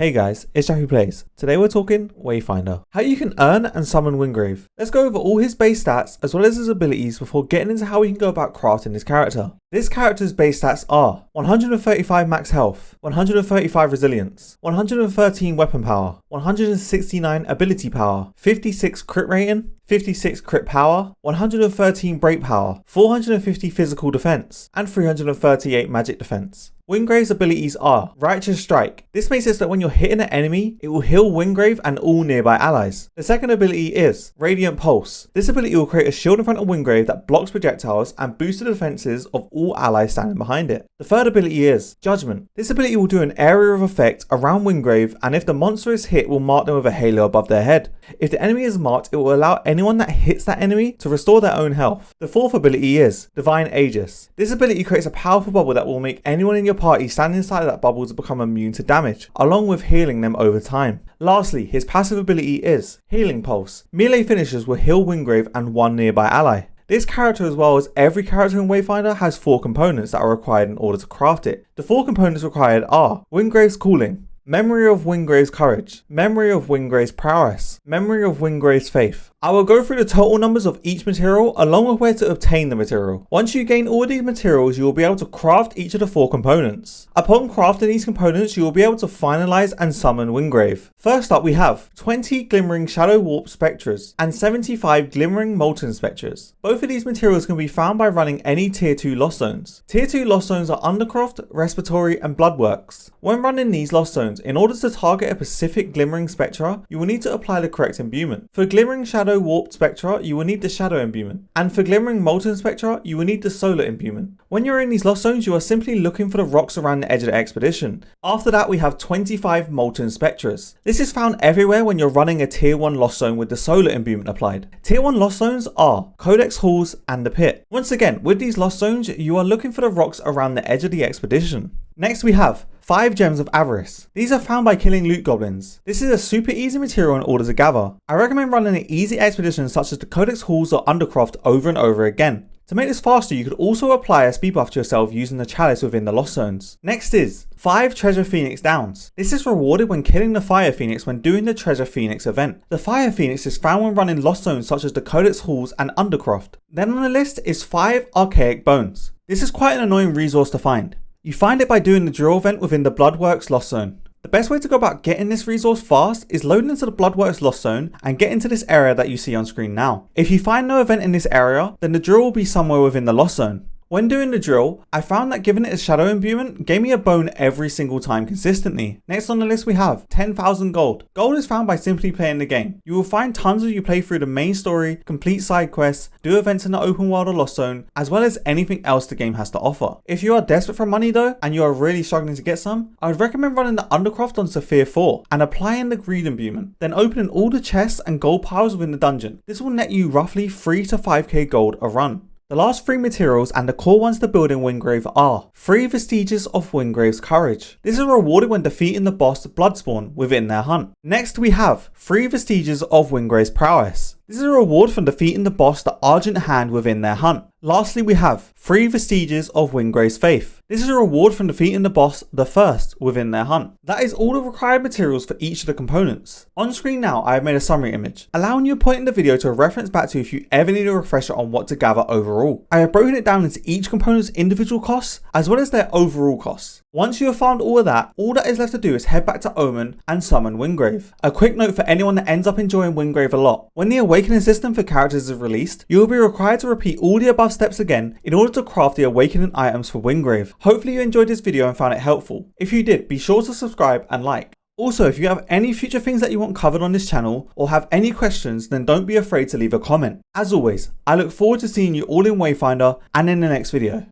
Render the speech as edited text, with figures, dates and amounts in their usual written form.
Hey guys, it's JaffiePlays. Today we're talking Wayfinder. How you can earn and summon Wingrave. Let's go over all his base stats as well as his abilities before getting into how we can go about crafting this character. This character's base stats are 135 max health, 135 resilience, 113 weapon power, 169 ability power, 56 crit rating, 56 crit power, 113 break power, 450 physical defense, and 338 magic defense. Wingrave's abilities are Righteous Strike. This makes it so that when you're hitting an enemy, it will heal Wingrave and all nearby allies. The second ability is Radiant Pulse. This ability will create a shield in front of Wingrave that blocks projectiles and boosts the defenses of all allies standing behind it. The third ability is Judgment. This ability will do an area of effect around Wingrave, and if the monster is hit, will mark them with a halo above their head. If the enemy is marked, it will allow anyone that hits that enemy to restore their own health. The fourth ability is Divine Aegis. This ability creates a powerful bubble that will make anyone in your party standing inside of that bubble to become immune to damage, along with healing them over time. Lastly, his passive ability is Healing Pulse. Melee finishers will heal Wingrave and one nearby ally. This character, as well as every character in Wayfinder, has 4 components that are required in order to craft it. The 4 components required are Wingrave's Calling, Memory of Wingrave's Courage, Memory of Wingrave's Prowess, Memory of Wingrave's Faith. I will go through the total numbers of each material along with where to obtain the material. Once you gain all of these materials, you will be able to craft each of the 4 components. Upon crafting these components, you will be able to finalize and summon Wingrave. First up, we have 20 Glimmering Shadow Warp Spectras and 75 Glimmering Molten Spectras. Both of these materials can be found by running any Tier 2 Lost Zones. Tier 2 Lost Zones are Undercroft, Respiratory and Bloodworks. When running these Lost Zones, in order to target a specific Glimmering Spectra, you will need to apply the correct imbuement. For Glimmering Shadow Warped Spectra, you will need the Shadow imbuement, and for Glimmering Molten Spectra, you will need the Solar imbuement. When you're in these Lost Zones, you are simply looking for the rocks around the edge of the expedition. After that, we have 25 Molten Spectras. This is found everywhere when you're running a Tier 1 Lost Zone with the Solar imbuement applied. Tier 1 Lost Zones are Codex Halls and the Pit. Once again, with these Lost Zones, you are looking for the rocks around the edge of the expedition. Next, we have 5 Gems of Avarice. These are found by killing loot goblins. This is a super easy material in order to gather. I recommend running an easy expedition such as the Codex Halls or Undercroft over and over again. To make this faster, you could also apply a speed buff to yourself using the chalice within the Lost Zones. Next is 5 Treasure Phoenix Downs. This is rewarded when killing the Fire Phoenix when doing the Treasure Phoenix event. The Fire Phoenix is found when running Lost Zones such as the Codex Halls and Undercroft. Then on the list is 5 Archaic Bones. This is quite an annoying resource to find. You find it by doing the drill event within the Bloodworks Lost Zone. The best way to go about getting this resource fast is loading into the Bloodworks Lost Zone and get into this area that you see on screen now. If you find no event in this area, then the drill will be somewhere within the Lost Zone. When doing the drill, I found that giving it a Shadow imbuement gave me a bone every single time consistently. Next on the list we have 10,000 gold. Gold is found by simply playing the game. You will find tons as you play through the main story, complete side quests, do events in the open world or Lost Zone, as well as anything else the game has to offer. If you are desperate for money though, and you are really struggling to get some, I would recommend running the Undercroft on Saphir 4 and applying the Greed imbuement, then opening all the chests and gold piles within the dungeon. This will net you roughly 3 to 5k gold a run. The last 3 materials and the core ones to build in Wingrave are 3 Vestiges of Wingrave's Courage. This is rewarded when defeating the boss Bloodspawn within their hunt. Next we have 3 Vestiges of Wingrave's Prowess. This is a reward from defeating the boss the Argent Hand within their hunt. Lastly, we have 3 Vestiges of Wingrave's Faith. This is a reward from defeating the boss the First within their hunt. That is all the required materials for each of the components. On screen now, I have made a summary image, allowing you a point in the video to reference back to if you ever need a refresher on what to gather overall. I have broken it down into each component's individual costs, as well as their overall costs. Once you have found all of that, all that is left to do is head back to Omen and summon Wingrave. A quick note for anyone that ends up enjoying Wingrave a lot. When the Awakening system for characters is released, you will be required to repeat all the above steps again in order to craft the Awakening items for Wingrave. Hopefully you enjoyed this video and found it helpful. If you did, be sure to subscribe and like. Also, if you have any future things that you want covered on this channel or have any questions, then don't be afraid to leave a comment. As always, I look forward to seeing you all in Wayfinder and in the next video.